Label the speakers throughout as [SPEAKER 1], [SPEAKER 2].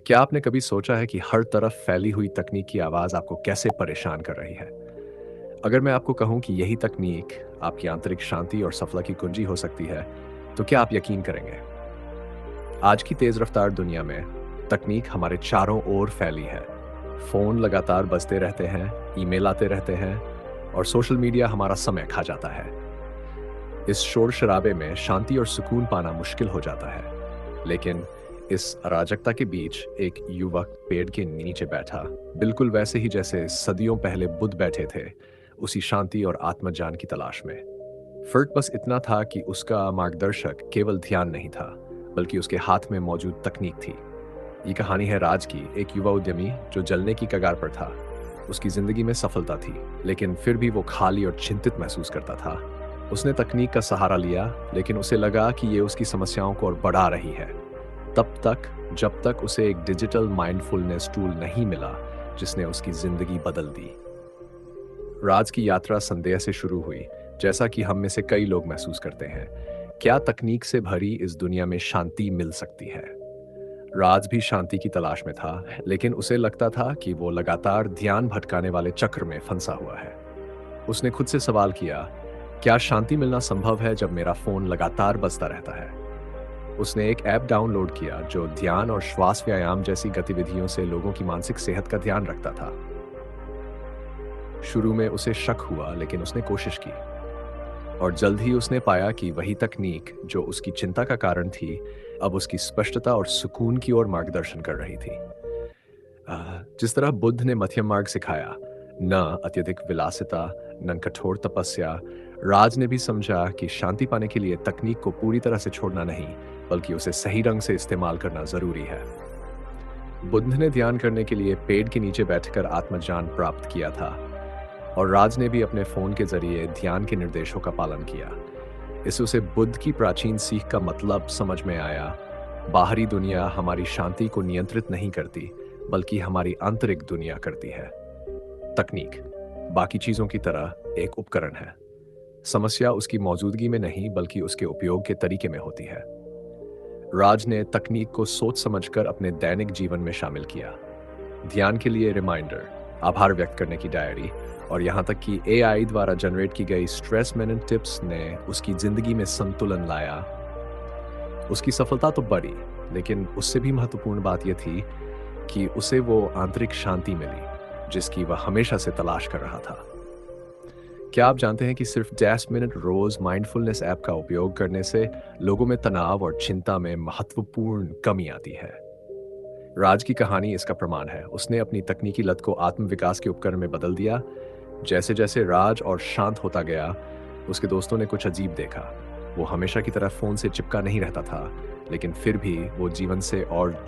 [SPEAKER 1] क्या आपने कभी सोचा है कि हर तरफ फैली हुई तकनीक की आवाज़ आपको कैसे परेशान कर रही है? अगर मैं आपको कहूँ कि यही तकनीक आपकी आंतरिक शांति और सफलता की कुंजी हो सकती है, तो क्या आप यकीन करेंगे? आज की तेज़ रफ्तार दुनिया में तकनीक हमारे चारों ओर फैली है। फ़ोन लगातार बजते रहते हैं, ईमेल आते रहते हैं और सोशल मीडिया हमारा समय खा जाता है। इस शोर-शराबे में शांति और सुकून पाना मुश्किल हो जाता है। लेकिन इस अराजकता के बीच एक युवक पेड़ के नीचे बैठा, बिल्कुल वैसे ही जैसे सदियों पहले बुद्ध बैठे थे, उसी शांति और आत्मज्ञान की तलाश में। फ़र्क बस इतना था कि उसका मार्गदर्शक केवल ध्यान नहीं था, बल्कि उसके हाथ में मौजूद तकनीक थी। ये कहानी है राज की, एक युवा उद्यमी जो जलने की कगार पर था। उसकी ज़िंदगी में सफलता थी, लेकिन फिर भी वो खाली और चिंतित महसूस करता था। उसने तकनीक का सहारा लिया, लेकिन उसे लगा कि ये उसकी समस्याओं को और बढ़ा रही है। तब तक, जब तक उसे एक डिजिटल माइंडफुलनेस टूल नहीं मिला, जिसने उसकी ज़िंदगी बदल दी। राज की यात्रा संदेह से शुरू हुई, जैसा कि हम में से कई लोग महसूस करते हैं। क्या तकनीक से भरी इस दुनिया में शांति मिल सकती है? राज भी शांति की तलाश में था, लेकिन उसे लगता था कि वो लगातार ध्यान भटकाने वाले चक्र में फंसा हुआ है। उसने खुद से सवाल किया, क्या शांति मिलना संभव है जब मेरा फोन लगातार बजता रहता है? उसने एक ऐप डाउनलोड किया जो ध्यान और श्वास व्यायाम जैसी गतिविधियों से लोगों की मानसिक सेहत का ध्यान रखता था। शुरू में उसे शक हुआ, लेकिन उसने कोशिश की और जल्द ही उसने पाया कि वही तकनीक जो उसकी चिंता का कारण थी, अब उसकी स्पष्टता और सुकून की ओर मार्गदर्शन कर रही थी। जिस तरह बुद्ध ने मध्यम मार्ग सिखाया, न अत्यधिक विलासिता, न कठोर तपस्या, राज ने भी समझा कि शांति पाने के लिए तकनीक को पूरी तरह से छोड़ना नहीं, बल्कि उसे सही ढंग से इस्तेमाल करना जरूरी है। बुद्ध ने ध्यान करने के लिए पेड़ के नीचे बैठकर आत्मज्ञान प्राप्त किया था, और राज ने भी अपने फोन के जरिए ध्यान के निर्देशों का पालन किया। इससे उसे बुद्ध की प्राचीन सीख का मतलब समझ में आया। बाहरी दुनिया हमारी शांति को नियंत्रित नहीं करती, बल्कि हमारी आंतरिक दुनिया करती है। तकनीक बाकी चीजों की तरह एक उपकरण है। समस्या उसकी मौजूदगी में नहीं, बल्कि उसके उपयोग के तरीके में होती है। राज ने तकनीक को सोच समझकर अपने दैनिक जीवन में शामिल किया। ध्यान के लिए रिमाइंडर, आभार व्यक्त करने की डायरी और यहाँ तक कि एआई द्वारा जनरेट की गई स्ट्रेस मैनेजमेंट टिप्स ने उसकी जिंदगी में संतुलन लाया। उसकी सफलता तो बढ़ी, लेकिन उससे भी महत्वपूर्ण बात यह थी कि उसे वो आंतरिक शांति मिली जिसकी वह हमेशा से तलाश कर रहा था। क्या आप जानते हैं कि सिर्फ 10 मिनट रोज माइंडफुलनेस ऐप का उपयोग करने से लोगों में तनाव और चिंता में महत्वपूर्ण कमी आती है? राज की कहानी इसका प्रमाण है। उसने अपनी तकनीकी लत को आत्मविकास के उपकरण में बदल दिया। जैसे जैसे राज और शांत होता गया, उसके दोस्तों ने कुछ अजीब देखा। वो हमेशा की तरह फोन से चिपका नहीं रहता था, लेकिन फिर भी वो जीवन से और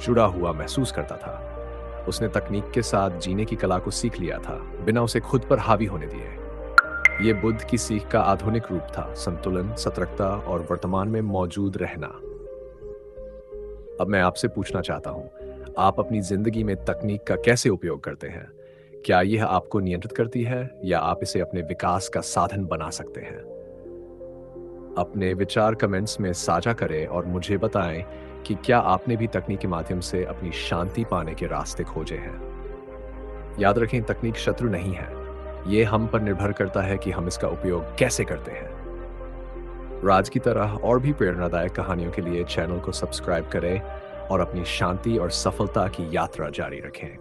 [SPEAKER 1] जुड़ा हुआ महसूस करता था। उसने तकनीक के साथ जीने की कला को सीख लिया था, बिना उसे खुद पर हावी होने दिए। ये बुद्ध की सीख का आधुनिक रूप था, संतुलन, सतर्कता और वर्तमान में मौजूद रहना। अब मैं आपसे पूछना चाहता हूँ, आप अपनी जिंदगी में तकनीक का कैसे उपयोग करते हैं? क्या यह आपको नियंत्रित करती है, या आप इसे अपने विकास का साधन बना सकते हैं? अपने विचार कमेंट्स में साझा करें और मुझे बताएं कि क्या आपने भी तकनीक के माध्यम से अपनी शांति पाने के रास्ते खोजे हैं। याद रखें, तकनीक शत्रु नहीं है। ये हम पर निर्भर करता है कि हम इसका उपयोग कैसे करते हैं। राज की तरह और भी प्रेरणादायक कहानियों के लिए चैनल को सब्सक्राइब करें और अपनी शांति और सफलता की यात्रा जारी रखें।